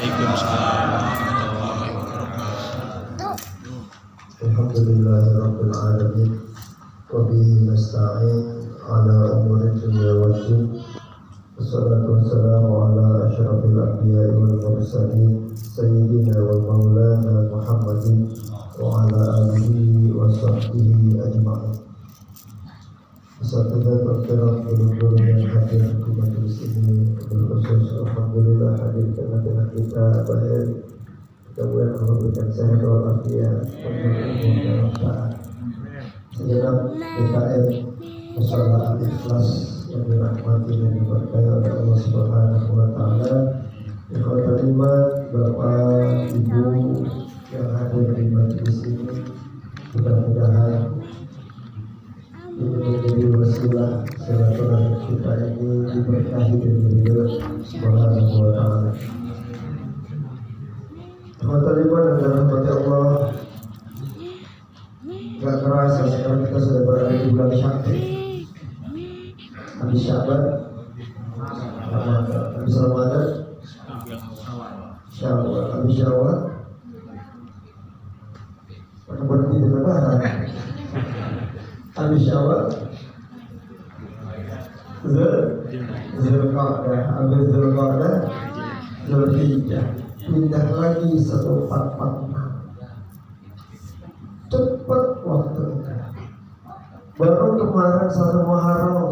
Waalaikumsalam warahmatullahi wabarakatuh. Alhamdulillahirabbil alamin. Wa bihi nasta'in ala umuri dunya waddin. Wassalatu wassalamu ala asyrafil anbiya'i wal mursalin sayyidina wa maulana Muhammadin wa ala alihi wa sahbihi ajma'in. Asatidzah berkiram guru-guru yang hadir di majelis ini, khusus alhamdulillah hadir tengah-tengah kita baik. Mudah-mudahan Allah berikan sehat walafiat, ilmu dan manfaat. Segenap PKM Musyawarah Ikhlas yang dirahmati dan diberkahi oleh Allah Subhanahu wa taala. Ikhwatul iman, Bapak, Ibu yang hadir di majelis ini, mudah-mudahan ini menjadi wasilah silaturahmi kita ini diberkahi dari Allah Subhanahu wa taala. Ikhwatul iman dan rahmat Allah, gak kerasa sekarang kita sudah berada di bulan Syawal. Habis Syaban, habis Ramadan, Syawal, habis Syawal, mana berhenti di Lebaran? Habis Syawal, Zulqa'dah, habis Zulqa'dah, Zulhijjah, pindah lagi 1446. Cepat waktu. Baru kemarin 1 Muharram.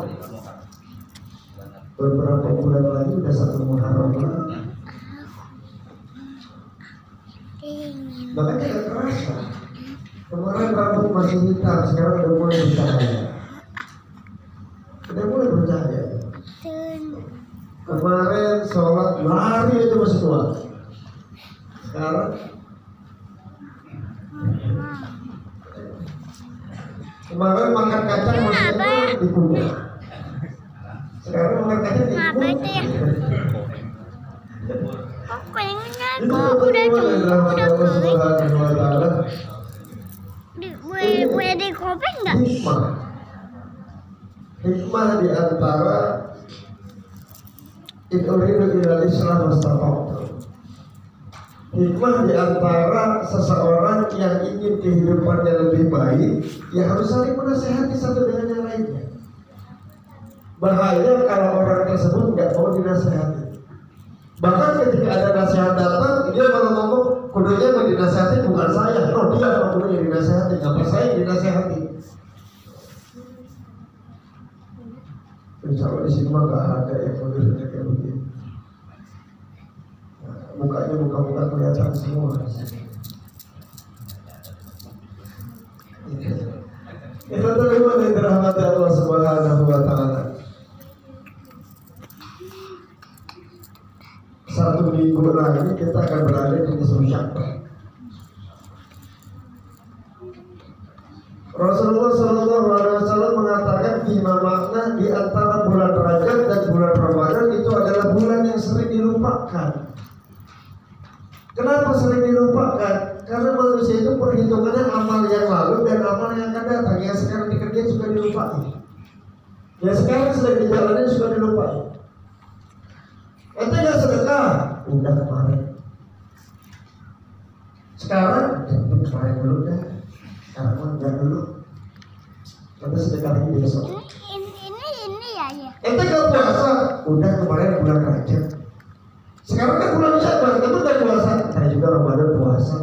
Beberapa bulan lagi udah 1 Muharram lagi. Makanya tidak terasa. Kemarin rambut masih hitam, sekarang udah mulai bercahaya. Udah mulai bercahaya. Kemarin sholat lari itu masih kuat. Sekarang kemarin makan kacang masih di kunyah. Sekarang makan kacang di kunyah. Aku ingat kok udah boleh di kopi enggak? Hikmah di antara uridu ilal Islam mastata'tu. Hikmah di antara seseorang yang ingin kehidupannya lebih baik, ya harus saling menasehati satu dengan yang lainnya. Bahaya kalau orang tersebut nggak mau dinasehati. Bahkan ketika ada nasihat datang, dia kalau ngomong, kudunya mau dinasehati bukan saya, no, dia yang kudunya dinasehati, apa saya yang dinasehati. Insya Allah di sini mah nggak ada yang modelnya kayak begini. Mukanya muka-muka kelihatan semua. Itu terima dari rahmat Allah Subhanahu wa taala. 1 minggu lagi kita akan berada di nisfu Sya'ban. Rasulullah Shallallahu Alaihi Wasallam mengatakan lima makna di antara bulan Rajab dan bulan Ramadan itu adalah bulan yang sering dilupakan. Kenapa sering dilupakan? Karena manusia itu perhitungannya amal yang lalu dan amal yang akan datang. Yang sekarang dikerjain suka dilupakan. Yang sekarang sedang dijalani suka dilupakan. Ente gak sedekah? Udah kemarin. Sekarang kemarin dulu dah. Sekarang enggak dulu. Nanti sedekah lagi besok. Ini ya. Ente gak puasa? Udah kemarin bulan Rajab. Sekarang kan bulan Syaban, kamu gak puasa? Saya juga Ramadan puasa.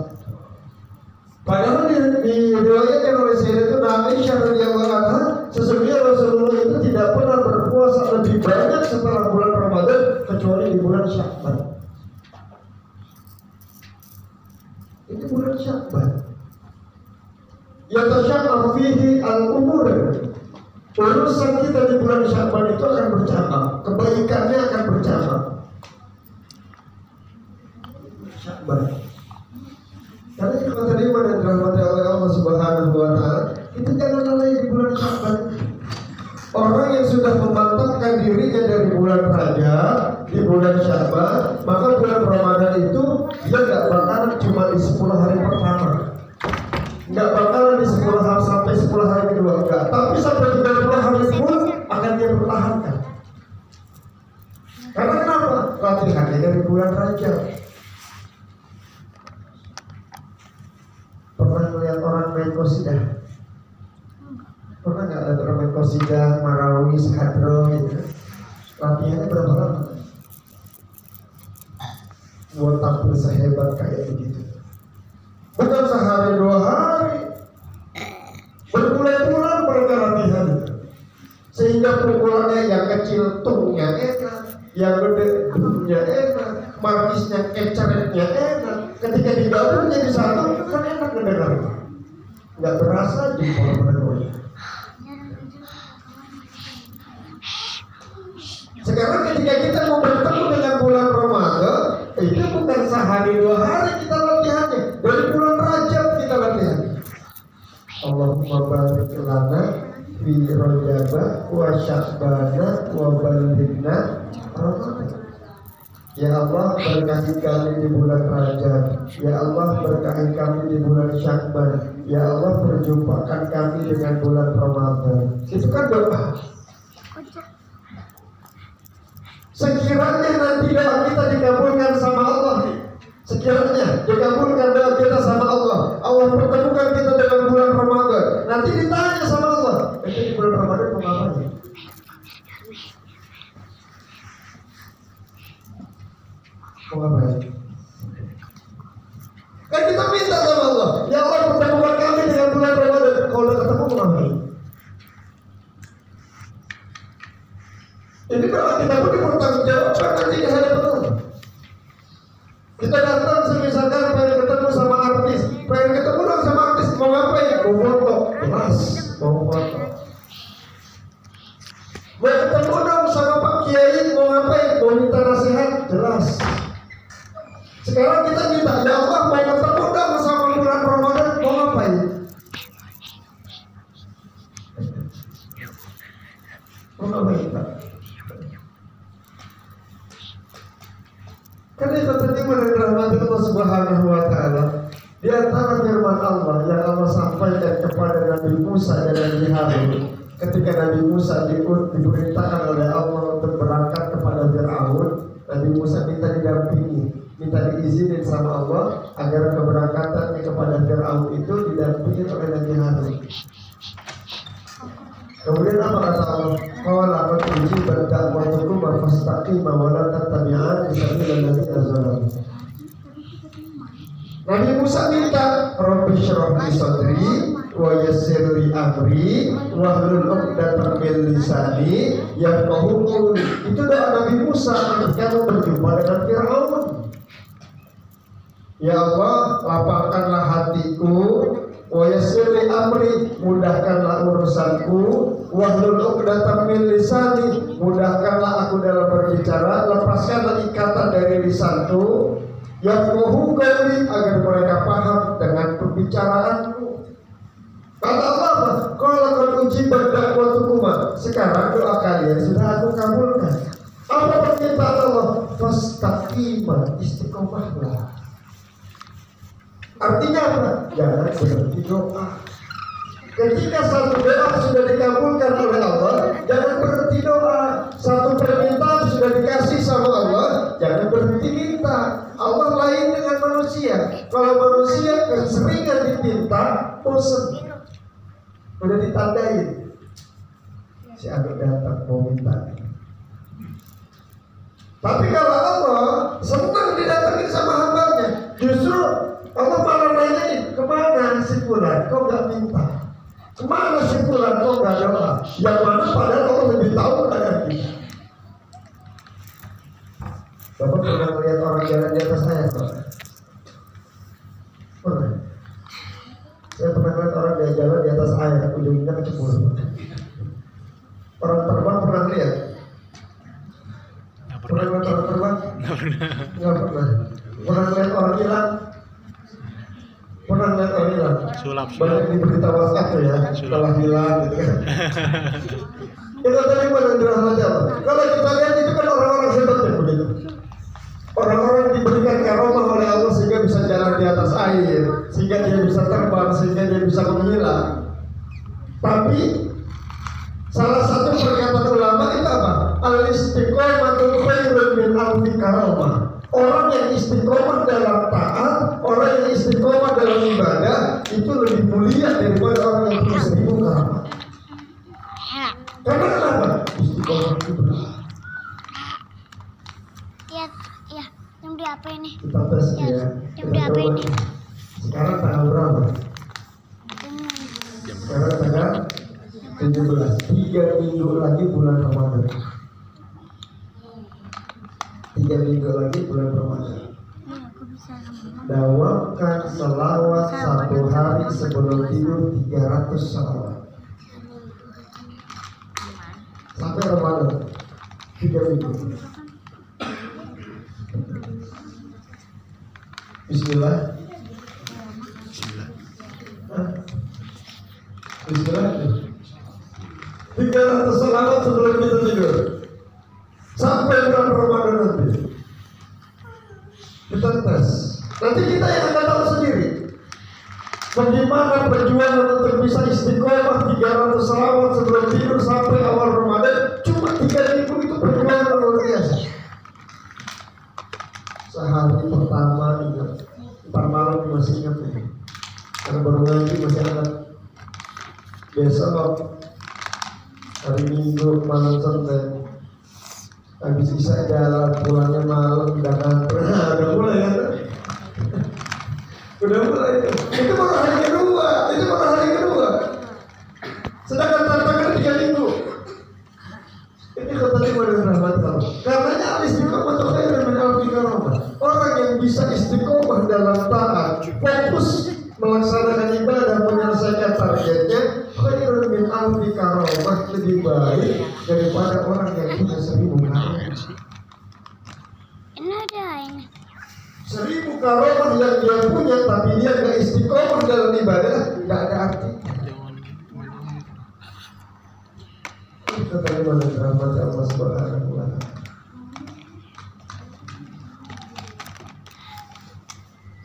Padahal di riwayatkan oleh Sayyidatuna Aisyah radhiyallahu anha, sesungguhnya Rasulullah itu tidak pernah berpuasa lebih banyak setelah bulan Ramadan kecuali di bulan Syaban. Ini bulan Syaban. Yatasyaqqaq fihi al-umur. Urusan kita di bulan Syaban itu akan bercabang, kebaikannya akan bercabang. Syaban. Karena kalau tadi mana dirahmati oleh Allah Subhanahu wa taala, itu jangan lalai di bulan Syaban. Orang yang sudah memantapkan dirinya dari bulan Rajab di bulan Syaban, maka bulan Ramadan itu dia nggak bakalan cuma di 10 hari pertama, nggak bakalan di 10 hari sampai 10 hari kedua, enggak. Tapi sampai 30 hari pun akan dia pertahankan. Karena kenapa? Latihannya dari bulan Rajab. main qasidah? Pernah nggak ada orang main qasidah, marawis, hadroh gitu? Latihannya berapa lama? Buat tampil sehebat kayak begitu. Bukan sehari 2 hari, berbulan-bulan mereka latihan. Sehingga pukulannya yang kecil tungnya enak, yang gede dumnya enak, markisnya ecaretnya enak. Ketika digabung jadi satu kan enak mendengar. Nggak berasa di pola-polanya. Sekarang ketika kita mau bertemu dengan bulan Ramadan, itu bukan sehari 2 hari kita latihannya. Dari bulan Rajab kita latihan. Allahumma barik lana fi Rajab wa Sya'bana wa balighna Ramadan. Ya Allah, berkahi kami di bulan Rajab. Ya Allah, berkahi kami di bulan Sya'ban. Ya Allah, perjumpakan kami dengan bulan Ramadan. Itu kan doa. Sekiranya nanti doa kita dikabulkan sama Allah, sekiranya dikabulkan doa kita sama Allah, Allah pertemukan kita dengan bulan Ramadan, nanti ditanya sama Allah, di bulan Ramadan mau ngapain? Mau ngapain? Kan kita minta sama Allah, ya Allah pertemukan kami dengan bulan Ramadan. Kalau udah ketemu mau ngapain? Ini doa kita pun bertanggung jawab nanti di hadapan Allah. Kita datang misalkan pengen ketemu sama artis, pengen ketemu dong sama artis, mau ngapain? Mau foto, jelas mau foto. Mau ketemu dong sama Pak Kiai, mau ngapain? Mau minta nasihat, jelas. Sekarang kita minta, ya Allah mau ketemu dong sama bulan Ramadan, mau ngapain? Mau ngapain Pak? Karena itu tadi menurut rahmat Allah Subhanahu wa Ta'ala, di antara firman Allah yang Allah sampaikan kepada Nabi Musa dan Nabi Harun, ketika Nabi Musa diperintahkan oleh Allah untuk berangkat kepada Fir'aun, Nabi Musa minta didampingi, minta diizinin sama Allah agar keberangkatannya kepada Fir'aun itu didampingi oleh Nabi Harun. Kemudian apa kata Allah? Qala qad ujibat da'watukum fastaqima wa la tattabi'an sabilal ladzina zalamu. Nabi Musa minta, Rabbi shrah li sadri wa yassir li amri wahlul 'uqdatam min lisani yafqahu qawli. Itu doa Nabi Musa ketika berjumpa dengan Firaun. Ya Allah, lapangkanlah hatiku, wa yassir li amri, mudahkanlah urusanku, wahlul 'uqdatam min lisani, mudahkanlah aku dalam berbicara, lepaskanlah ikatan dari lisanku, yafqahu qawli, agar mereka paham dengan pembicaraanku. Kata Allah, qala qad ujibat da'watukum, sekarang doa kalian sudah aku kabulkan. Apa permintaan Allah? Fastaqima, istiqomahlah. Artinya apa? Jangan berhenti doa. Ketika satu doa sudah dikabulkan oleh Allah, jangan berhenti doa. Satu permintaan sudah dikasih sama Allah, jangan berhenti minta. Allah lain dengan manusia. Kalau manusia keseringan diminta, bosan. Udah ditandain, si anak datang mau minta. Tapi kalau Allah senang didatangin sama hambanya, justru Allah malah nanyain, kemana si fulan kau gak minta? Kemana si fulan kau gak doa? Yang mana padahal Allah lebih tahu keadaan kita. Bapak pernah melihat orang jalan di atas air, Pak? Pernah? Saya pernah melihat orang dia jalan di atas air, ujungnya kecebur. Orang terbang pernah lihat? Pernah melihat orang terbang? Nggak pernah. Pernah melihat orang hilang? Pernah melihat orang hilang? Banyak di berita WhatsApp tuh ya, setelah hilang gitu kan. Itu tadi mana dirahmati Allah. Kalau kita lihat itu kan orang-orang hebatnya begitu. Orang-orang diberikan karomah oleh Allah sehingga bisa jalan di atas air, sehingga dia bisa terbang, sehingga dia bisa menghilang. Tapi salah satu perkataan ulama itu apa? Al-istiqomatu khairun min alfi karomah. Orang yang istiqomah dalam taat, orang yang istiqomah dalam ibadah itu lebih mulia berapa ini? Kita tes ya. Jam berapa coba. ini? Sekarang tanggal berapa? Sekarang tanggal 17. 3 minggu lagi bulan Ramadan. 3 minggu lagi bulan Ramadan. Dawamkan selawat 1 hari sebelum tidur 300 selawat. Sampai Ramadan 3 minggu. Bismillah. Bismillah. 300 selawat sebelum kita tidur. Sampai bulan Ramadan nanti. Kita tes. Nanti kita yang akan tahu sendiri bagaimana perjuangan untuk bisa istiqomah 300 selawat sebelum tidur sampai awal Ramadan. Cuma 3 minggu itu perjuangan luar biasa. Sehari pertama ingat, ntar malam masih ingat ya. Karena baru ngaji masih anak. Besok hari Minggu malam Senin habis bisa jalan pulangnya malam udah ngantuk. Udah mulai kan? Udah mulai itu baru hari kedua. Sedangkan tantangan 3 minggu. Ini kata lima dari rahmat Allah. Karenanya istiqomah itu khairan min alfi karamah. Orang yang bisa istiqomah dalam taat, fokus melaksanakan ibadah, menyelesaikan targetnya, khairun min alfi karamah, lebih baik daripada orang yang punya 1000 karamah. Ini ada ini. 1000 karamah yang dia punya tapi dia nggak istiqomah dalam ibadah, nggak ada arti. Kata lima dari rahmat Allah Subhanahu wa Ta'ala.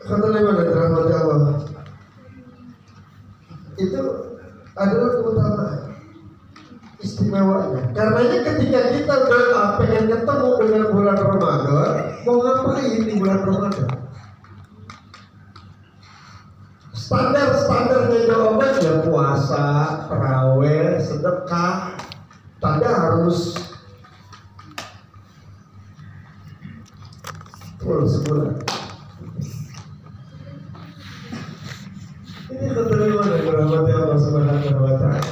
Kata lima dari rahmat Allah. Itu adalah keutamaan istimewanya. Karenanya ketika kita doa pengen ketemu dengan bulan Ramadan, mau ngapain di bulan Ramadan? Standarnya jawaban ya puasa, tarawih, sedekah. Tanda harus full sebulan. Ini keterima dari rahmat Allah Subhanahu wa Ta'ala.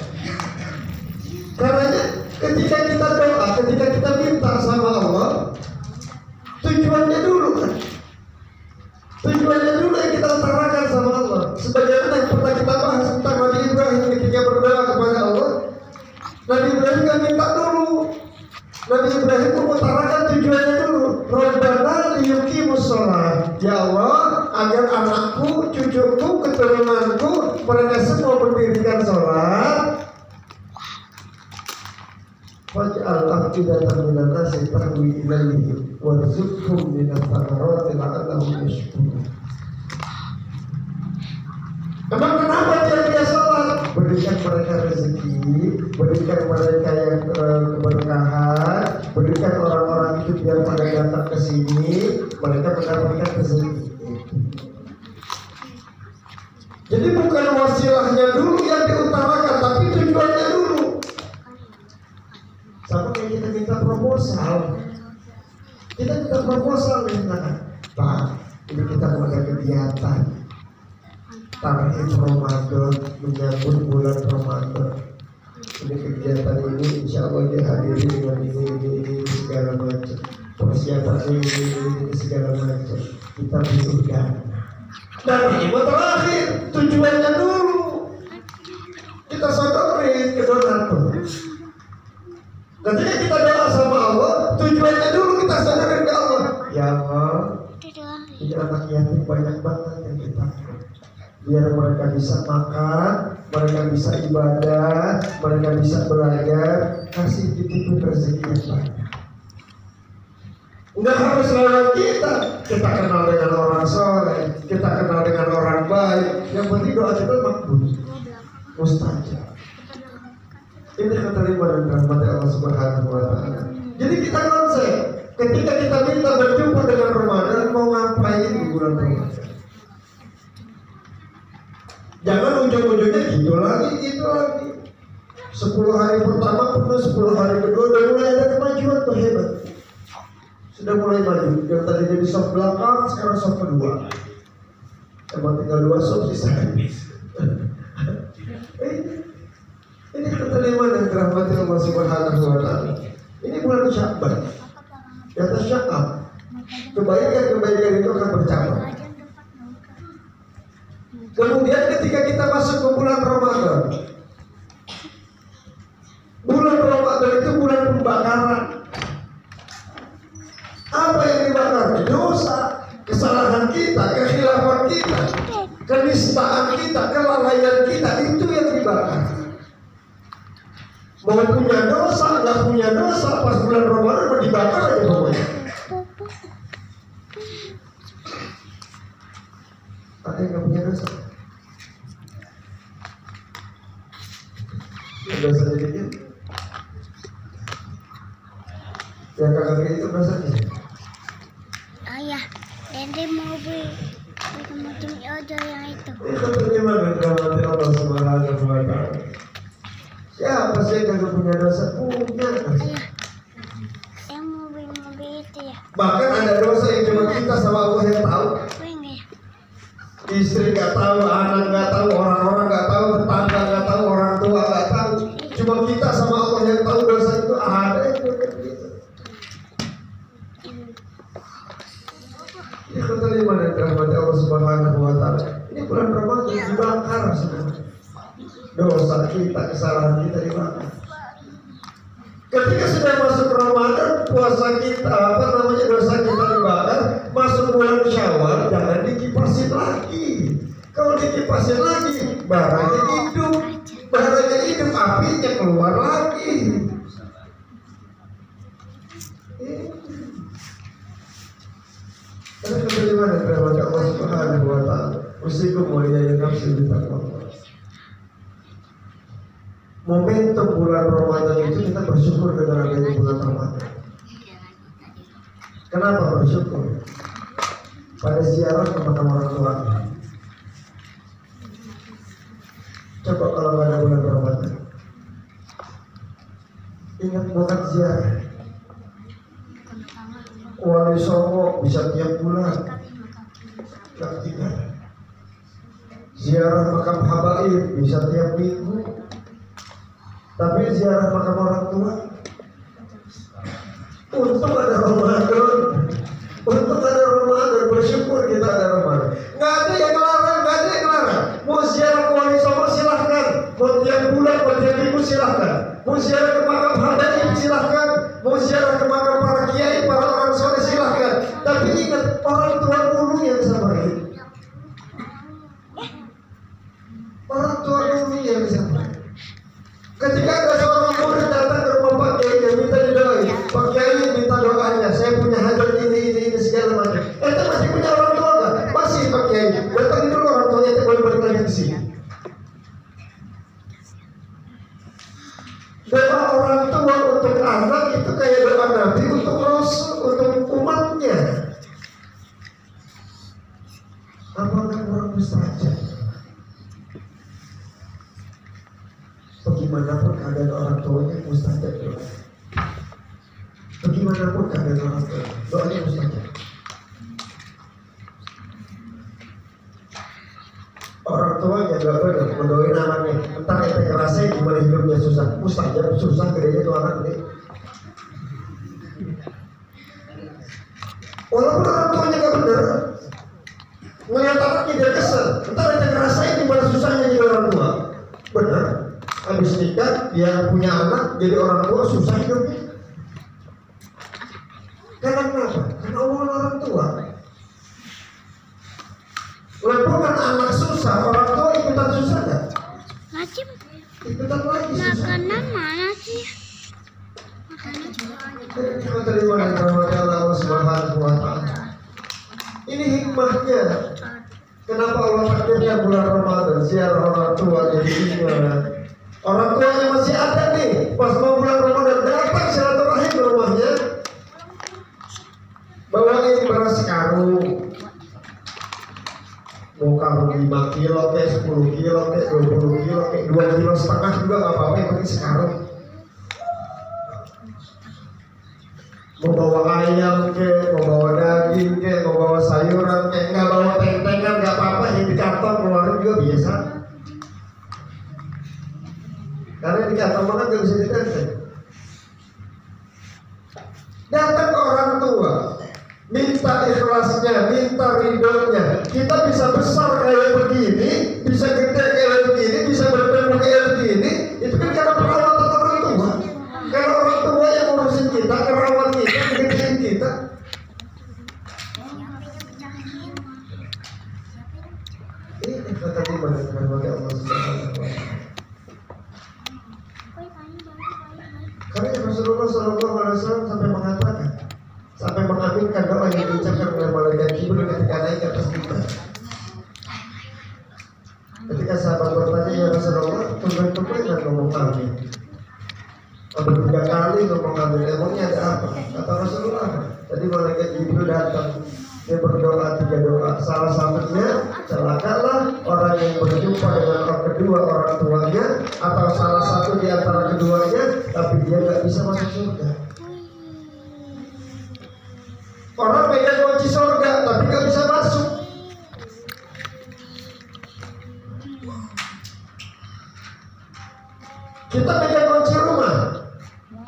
Karena ketika kita doa, ketika kita minta sama Allah, tujuannya dulu kan. Tujuannya dulu yang kita utarakan sama Allah. Sebagaimana yang pernah kita bahas tentang Nabi Ibrahim ketika berdoa kepada Allah. Nabi Ibrahim kan minta dulu. Nabi Ibrahim mengutarakan tujuannya dulu. Rabbana liyuqimus shalah. Ya Allah, agar anakku, cucuku, keturunanku mereka semua mendirikan sholat. Faj'al afidatan minan nasi tahwi ilaihi warzuqhum minat thamarati la'allahum yashkurun. Emang kenapa dia sholat? Berikan mereka rezeki, berikan mereka yang keberkahan, berikan orang-orang itu biar pada datang ke sini, mereka mendapatkan rezeki. Jadi bukan wasilahnya dulu yang diutarakan, tapi tujuannya dulu. Sama kayak kita minta proposal. Kita minta proposal misalkan, Pak, ini kita mau ada kegiatan tarikh Ramadan, menyambut bulan Ramadan. Ini kegiatan ini insya Allah dihadiri dengan ini segala macam. Persiapannya ini segala macam. Kita butuh dana. Dan ini terakhir tujuannya dulu. Kita sodorin ke donatur. Ketika kita doa sama Allah, tujuannya dulu kita sodorin ke Allah. Ya Allah, ini anak yatim banyak banget yang kita. Biar mereka bisa makan, mereka bisa ibadah, mereka bisa belajar, kasih titipin rezeki yang banyak. Enggak harus lewat kita kenal dengan orang soleh, kita kenal dengan orang baik. Yang penting doa kita makbul, mustajab. Ini keterima dan rahmat Allah Subhanahu wa Ta'ala. Jadi kita konsep, ketika kita minta berjumpa dengan Ramadan, mau ngapain di bulan Ramadan? Jangan ujung-ujungnya gitu lagi. 10 hari pertama penuh, 10 hari kedua udah mulai ada kemajuan tuh hebat. sudah mulai maju. Yang tadi jadi sop belakang, sekarang sop kedua. Emang tinggal 2 sop sisa. Ini keterlimaan yang dirahmati Allah Subhanahu wa Ta'ala. Ini bulan Sya'ban. Di atas Sya'ban, kebaikan-kebaikan itu akan bercabang. Kemudian ketika kita masuk ke bulan Ramadan, bulan Ramadan itu bulan pembakaran. Apa yang dibakar? Dosa, kesalahan kita, kekhilafan kita, kenistaan kita, kelalaian kita, itu yang dibakar. Mau punya dosa, nggak punya dosa, pas bulan Ramadan mau dibakar aja pokoknya. Ada yang nggak punya dosa? Dosanya dikit. Yang kakak itu dosanya. Ayah, Dede mau beli macam aja yang itu. Itu bagaimana rahmati Allah Subhanahu wa Ta'ala. Siapa sih yang kagak punya dosa? Punya. Ayah, yang mau beli itu ya. Bahkan ada dosa yang cuma kita sama Allah yang tahu. Pengen. Istri nggak tahu, anak nggak tahu, orang-orang nggak tahu, tetangga nggak tahu, orang tua nggak tahu. Cuma kita sama Allah yang tahu dosa itu ada itu. Ini keterlimaan yang dirahmati Allah Subhanahu wa Ta'ala. Ini bulan Ramadan dibakar semua. Dosa kita, kesalahan kita dibakar. Ketika sudah masuk Ramadan, puasa kita, dosa kita dibakar. Masuk bulan Syawal, jangan dikipasin lagi. Kalau dikipasin lagi, barangnya hidup. Barangnya hidup, apinya keluar lagi. Karena keterlimaan yang dirahmati Allah Subhanahu wa Ta'ala. Usikum waliyaya nafsi bitaqwa. Momentum bulan Ramadan itu kita bersyukur dengan adanya bulan Ramadan. Kenapa bersyukur? Pada ziarah ke makam orang tua. Coba kalau nggak ada bulan Ramadan, ingat bukan ziarah. Wali Songo bisa tiap bulan, nggak tinggal. Ziarah makam habaib bisa tiap minggu. Tapi ziarah makam orang tua, untung ada Ramadan, bersyukur kita ada Ramadan. Nggak ada yang larang, Mau ziarah ke Wali Songo silahkan, mau tiap bulan, mau tiap minggu silahkan. Mau ziarah ke makam habaib silahkan, mau ziarah ke makam para kiai, para orang soleh silahkan. Tapi ingat, orang tua dulu yang sabarin. Orang tua dulu yang sabarin. Ketika ada seorang murid datang ke rumah Pak Kiai dan minta didoain, Pak Kiai minta doanya, saya punya hajat ini segala macam. Itu masih punya orang tua nggak? Masih Pak Kiai. Datangin dulu orang tuanya, itu boleh balik lagi ke sini. Doa orang tua untuk anak itu kayak doa Nabi untuk Rasul, untuk umatnya. Apakah orang mustajab? Bagaimanapun keadaan orang tuanya mustajab doa. Bagaimanapun keadaan orang tua, doanya mustajab. Orang tuanya gak benar mendoain anaknya. Entar kita ngerasain gimana hidupnya susah. Mustajab susah gedenya tuh anak ini. Walaupun orang tuanya gak benar, ngeliat anaknya dia kesel. Entar kita ngerasain gimana susahnya jadi orang tua. Benar. Habis nikah, dia punya anak, jadi orang tua susah hidupnya. Karena kenapa? Karena orang tua. Lepas anak susah, orang tua ikutan susah gak? Macam Ikutan lagi susah. makanan mana sih? Makanan Kita terima dari Allah Subhanahu wa Ta'ala. Ini hikmahnya. Kenapa Allah takdirnya bulan Ramadan, ziarah orang tua jadi gimana? Orang tuanya masih ada nih, pas mau bulan Ramadan datang silaturahim ke rumahnya, bawain beras karung, mau karung 5 kilo, 10 kilo, 20 kilo, 2,5 kilo juga nggak apa-apa, yang penting sekarung. mau bawa ayam ke, mau bawa daging ke, mau bawa sayuran ke, nggak bawa tentengan nggak apa-apa, yang di kantong keluarin juga biasa. Karena di kantong mana nggak bisa ditenteng. Datang ke orang tua, minta ikhlasnya, minta ridhonya. Kita bisa besar kayak begini, bisa gede kayak begini, bisa bertemu kayak begini, itu kan karena perawatan orang tua. Kalau orang tua yang ngurusin kita, kerawat kita, gedein kita. Ini kata iman yang dirahmati Allah Subhanahu wa Ta'ala. Karena Rasulullah SAW sampai mengatakan, sampai mengaminkan doa yang diucapkan oleh malaikat Jibril ketika naik ke atas mimbar. Ketika sahabat bertanya, ya Rasulullah, tumben-tumben ngomong amin. Ada 3 kali ngomong amin, emangnya ada apa? Kata Rasulullah, tadi malaikat Jibril datang, dia berdoa 3 doa. Salah satunya, celakalah orang yang berjumpa dengan orang kedua orang tuanya, atau salah satu di antara keduanya, tapi dia nggak bisa masuk surga. Orang pegang kunci surga, tapi nggak bisa masuk. Kita pegang kunci rumah,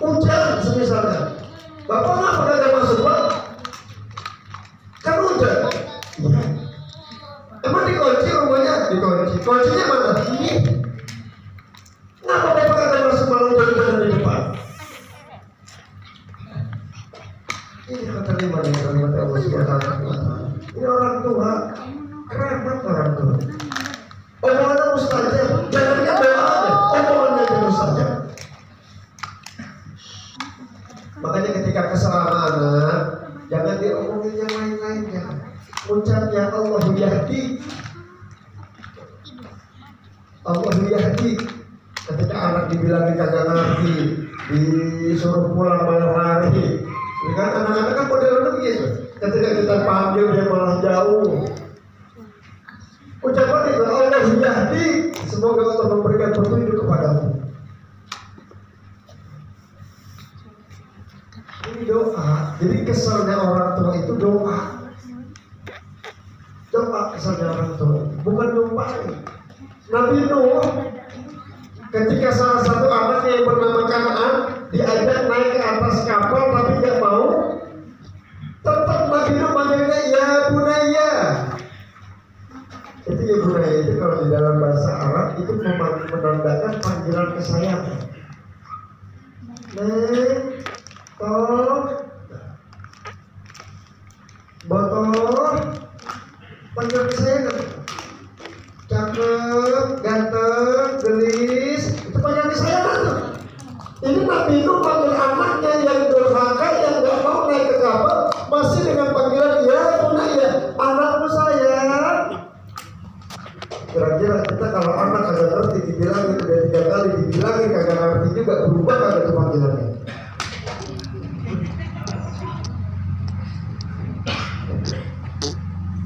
hujan misalnya, Bapak kenapa nggak masuk, Pak? Kan hujan. Iya. Emang dikunci rumahnya? Dikunci. Kuncinya mana? Ini. Kenapa Bapak nggak masuk malam hujan di depan? Ini kata iman yang dirahmati Allah Subhanahu wa Ta'ala. Ini orang tua, repot orang tua. Omongannya mustajab, jangankan doanya, omongannya aja mustajab. Makanya ketika kesal sama anak, jangan diomongin yang lain-lainnya. Ucap ya Allah yahdi, Allah yahdi. Ketika anak dibilangin kagak ngerti, disuruh pulang malah lari. Ya kan anak-anak kan modelnya begitu. Ketika kita panggil dia malah jauh. Ucapan itu Allah yahdi, semoga Allah memberikan petunjuk kepadamu. Ini doa. Jadi kesalnya orang tua itu doa. Doa kesalnya orang tua, bukan nyumpahin. Nabi Nuh, ketika salah satu anaknya yang bernama Kanaan diajak naik ke atas kapal tapi tidak mau, tetap Nabi Nuh manggilnya ya bunaya. Itu ya bunaya itu kalau di dalam bahasa Arab itu menandakan panggilan kesayangan. Botol, panggil kesayangan. Cakep, ganteng, gelis, itu panggil kesayangan tuh. Ini Nabi itu panggil anaknya yang durhaka, yang gak mau naik ke kapal, masih dengan panggilan ya bunaya, anakku sayang. Kira-kira kita kalau anak kagak ngerti dibilangin udah 3 kali dibilangin kagak ngerti juga, berubah kagak tuh panggilannya.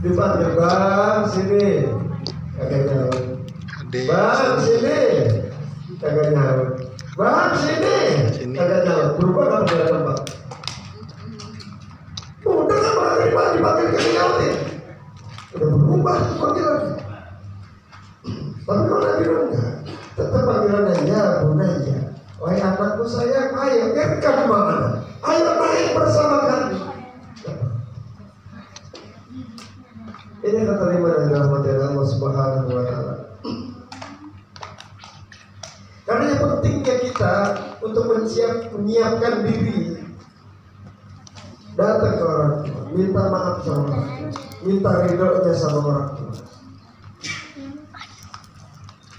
Dipanggil bang sini, kagak nyaut. Bang sini, kagak nyaut. Bang sini, kagak nyaut. Berubah kan pada tempat. Udah kan malah dipanggil ke nyautin. Udah berubah panggilannya. Tapi kalau Nabi enggak, tetap panggilannya ya bunaya. Wahai anakku sayang, ayo kamu mana? Ayo naik bersama kami. Ini kata iman yang dirahmati Allah Subhanahu wa Ta'ala. Karena yang pentingnya kita untuk menyiapkan diri, datang ke orang tua, minta maaf sama orang tua, minta ridhonya sama orang tua.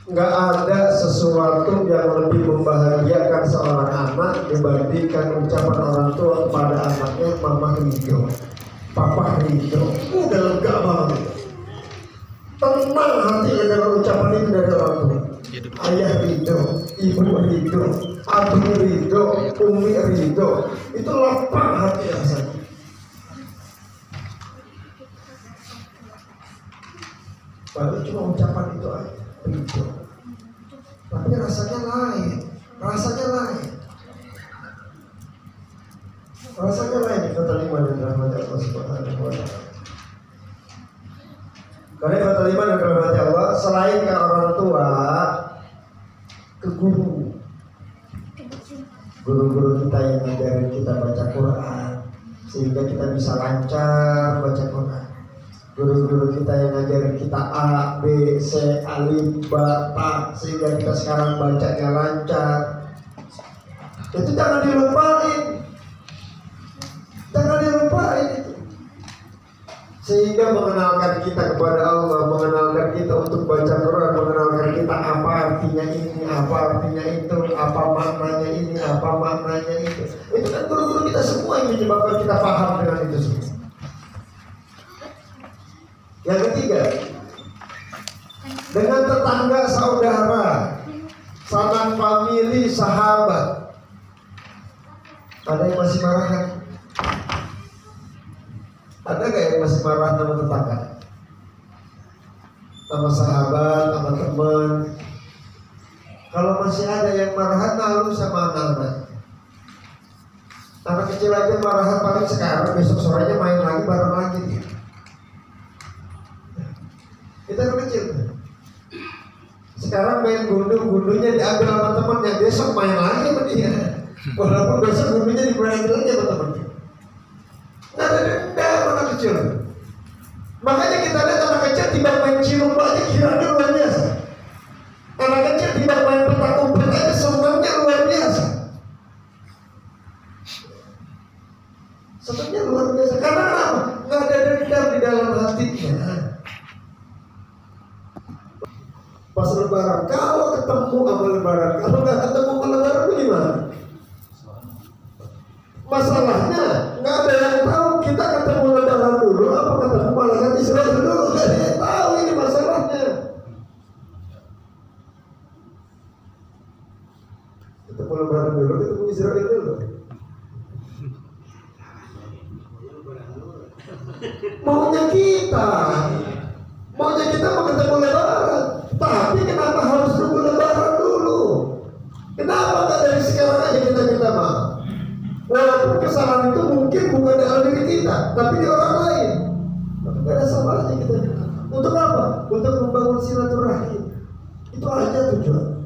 Nggak ada sesuatu yang lebih membahagiakan seorang anak dibandingkan ucapan orang tua kepada anaknya, mama ridho, papa ridho. Udah lega banget, tenang hatinya dengan ucapan itu dari orang tua. Ayah ridho, ibu ridho, abu ridho, umi ridho, itu lapang hati rasanya. Padahal cuma ucapan itu aja, ridho. Tapi rasanya lain, rasanya lain. Rasanya lain keterima dan rahmat Allah Subhanahu wa Ta'ala. Karena keterima dan rahmat Allah selain ke orang tua, ke guru. Guru-guru kita yang ngajarin kita baca Quran sehingga kita bisa lancar baca Quran. Guru-guru kita yang ngajarin kita A, B, C, alif, ba, ta sehingga kita sekarang bacanya lancar. Itu jangan dilupain. Jangan dilupain itu. Sehingga mengenalkan kita kepada Allah, mengenalkan kita untuk baca Quran, mengenalkan kita apa artinya ini, apa artinya itu, apa maknanya ini, apa maknanya itu. Itu kan guru-guru kita semua yang menyebabkan kita paham dengan itu semua. Yang ketiga, dengan tetangga, saudara, sanak famili, sahabat. Ada yang masih marah kan? Ada gak yang masih marah sama tetangga? Sama sahabat, sama teman? Kalau masih ada yang marahan, malu sama anak-anak. Anak kecil aja marahan paling sekarang, besok sorenya main lagi bareng lagi. Kita kecil. Sekarang main gundu-gundunya diambil sama temannya, besok main lagi sama dia. Walaupun besok gundunya diambil lagi sama temannya. Nggak ada dendam anak kecil. Makanya kita lihat anak kecil tiba main cilung aja kiranya luar biasa. Anak kecil tiba main petak umpet aja senangnya luar biasa. Senangnya luar biasa. Karena apa? Nggak ada dendam di dalam hatinya. Pas lebaran, kalau ketemu sama lebaran, kalau nggak ketemu sama lebaran gimana? Masalahnya nggak ada yang tahu kita ketemu lebaran dulu apa ketemu malaikat Israel dulu, nggak ada yang tahu ini masalahnya. Ketemu lebaran dulu, ketemu Israel dulu. Maunya kita mau ketemu lebaran, tapi kenapa harus nunggu lebaran dulu? Kenapa nggak dari sekarang aja kita minta maaf? Walaupun kesalahan itu mungkin bukan dalam diri kita, tapi di orang lain. Tidak ada salahnya kita minta. Untuk apa? Untuk membangun silaturahim. Itu aja tujuan.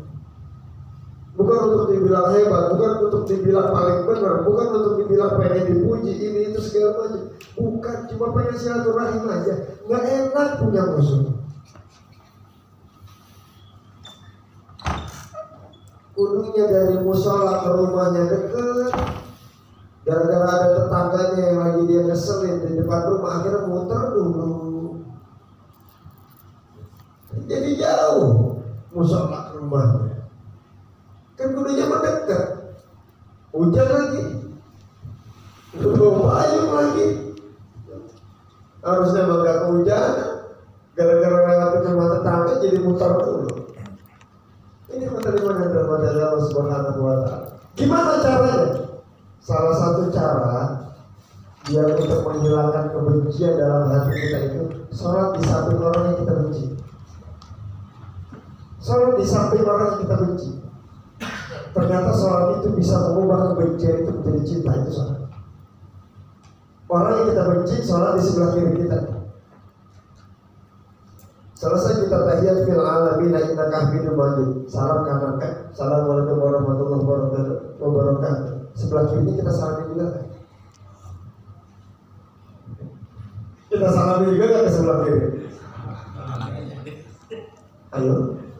Bukan untuk dibilang hebat, bukan untuk dibilang paling benar, bukan untuk dibilang pengen dipuji ini itu segala macam. Bukan, cuma pengen silaturahim aja. Nggak enak punya musuh. Kudunya dari musola ke rumahnya deket. Gara-gara ada tetangganya yang lagi dia keselin di depan rumah, akhirnya muter dulu. Jadi jauh musola ke rumahnya. Kan kudunya mendekat. Hujan lagi, payung lagi. Harusnya nggak kehujanan. Gara-gara lewat rumah tetangga jadi muter dulu. Ini menerima dan rahmat Allah Subhanahu wa Ta'ala. Gimana caranya? Salah satu cara biar untuk menghilangkan kebencian dalam hati kita itu sholat di samping orang yang kita benci. Sholat di samping orang yang kita benci. Ternyata sholat itu bisa mengubah kebencian itu menjadi cinta. Itu sholat. Orang yang kita benci sholat di sebelah kiri kita. Selesai kita tahiyat fil alamin innaka hamidum majid. Salam kanan. Assalamualaikum warahmatullahi wabarakatuh. Sebelah kiri kita salamin juga. Kita salamin juga nggak ke sebelah kiri? Ayo,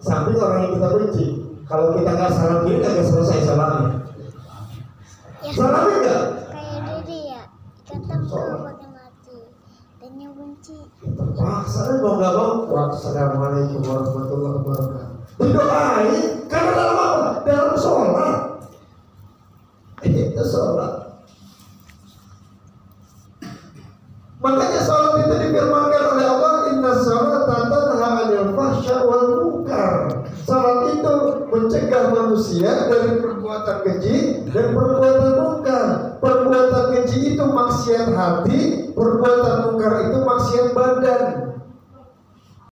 samping orang yang kita benci. Kalau kita nggak salam kiri nggak selesai salamnya. Ya, salamin nggak? kayak Dede ya, dikatakan kalau pakai mati dan yang benci. Terpaksa mau nggak mau. Wassalamualaikum warahmatullahi wabarakatuh. Didoain karena dalam apa? Dalam sholat. Itu sholat. Makanya sholat itu difirmankan oleh Allah, inna sholata tanha 'anil fahsya wal munkar. Sholat itu mencegah manusia dari perbuatan keji dan perbuatan munkar. Perbuatan keji itu maksiat hati, perbuatan munkar itu maksiat badan.